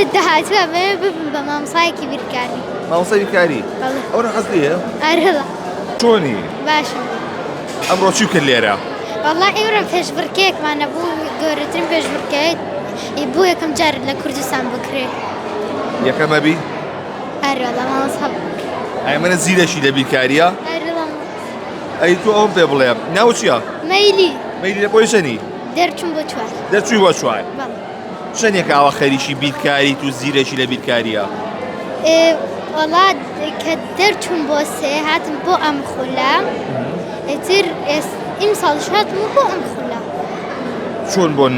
اللي دهاتها ما ببن مامسايكي بيركاري مامۆسای بیرکاری ئەوە حەز لێیە أرهلا چۆنی باشا ئەمڕۆ چی بکرد لێرە والله إمرأة فيش بركيك معنا بو قورتين فيش بركيك يبو يكم جار لكردستان بكري یەکەمە بی أرهلا ما أصحاب ئەی منە زیرەشی لە بیرکاریە أرهلا ئەی تۆ ئەوم پێ بڵێ ناو چییە ميلي مەیلی لە بۆی چەنی درتشم بوشوار دەرچووی بۆ چوار والله چەندێک ئاوا خەریکی بیرکاری تو زیرەشی لە بیرکاریە والله كدرتشم بوسي هاتم بو أم خلا تر إمسال هاتم بو أم خلا چۆن بۆن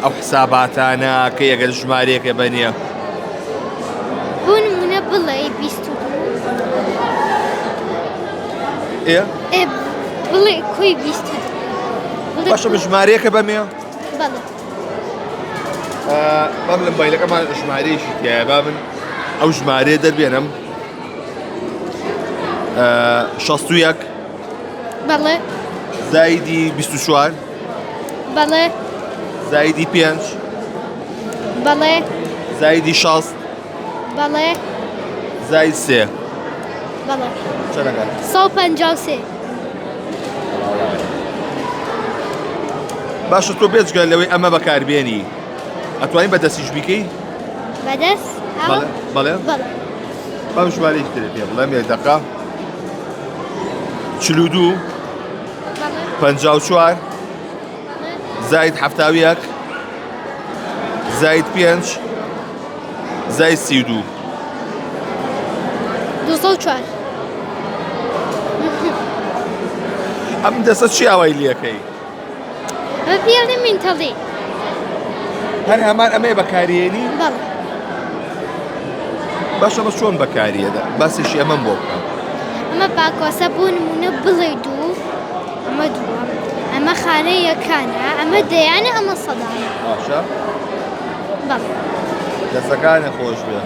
ئەو حساباتانە کە یەگەر ژمارەیەکە بەنێ بون منبلي بيستو ئێ بلي كوي بيستو باشە بە ژمارەیەکە بەمێ بلى بام لە مۆبایلەکەمان ژمارەیەشی تایە با من ئەو ژمارەیە دەربێنم 61 بلى زایدی 24 بلى زایدی 5 بلى زایدی 60 بلى زاید 3 بلى چەندەکە 153 باشە تۆ بێجگە لەوەی ئەمە بەکاربێنی ئەتوانین بەدەستیش بیکەی بدس بەڵێ بلى بام ژمارەیەک ترێ پێ بڵێم یەک دەقا 42 بلى 54 زاید 71 زاید 5 زاید 32 204 ئەم دەستە چی ئاوای لەکەی ما بيرني من تضي هەر هەمان ئەمەی بەکارێنی بلى باشە بە چۆن بەکاریەدا باسێکی ئەمەم بۆ بکە أما باكو سبون منبلي دو أما دو أما خانية كان أما ديانة أما صدانة باشە بلى دەستەکانە خۆش بێ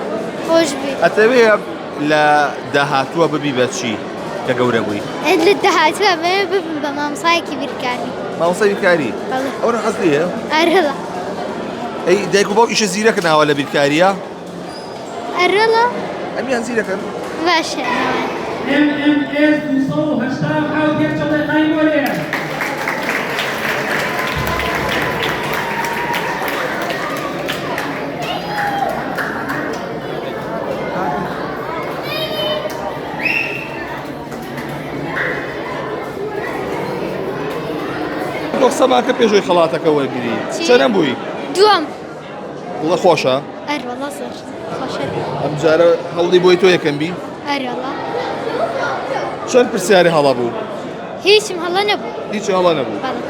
خوش بي ئەتەوێ لە داهاتووە ببی بە چی کە گەورە بووی اللي دهاتها ما ببن مامسايكي بيركاري مامۆسای بیرکاری بلى ئەوە حەز لێیە أرهلا ئەی دایک و باوکیشە زیرەکە ناوە لە بیرکاریە أرهلا ئەمیان زیرەکەن باشا MMS 280 حاول يرجع لقايم عليه تۆ قسەماکە پێشۆی خەڵاتەکە وەرگری چی؟ چەنە بووی دوام وڵە خۆشە أرهلا صر خوشة ئەم جارە هەڵی بۆی تۆ یەکەم بی أرهلا چەند پرسیاری هەڵە بوو هیچ هلا نبو هیچ هەڵە نەبوو بلى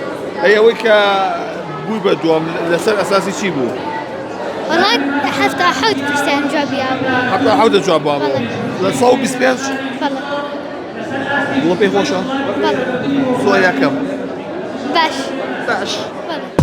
ئەی ئەوەی کە بووی بە دوام لەسەر ئەساسی چی بوو والله حتى حوت كريستيان جابي حتا حەوتە جواب بووە لە 125 بلى وڵە پێی خۆشە بلى زۆر یەکەم باش باش بلى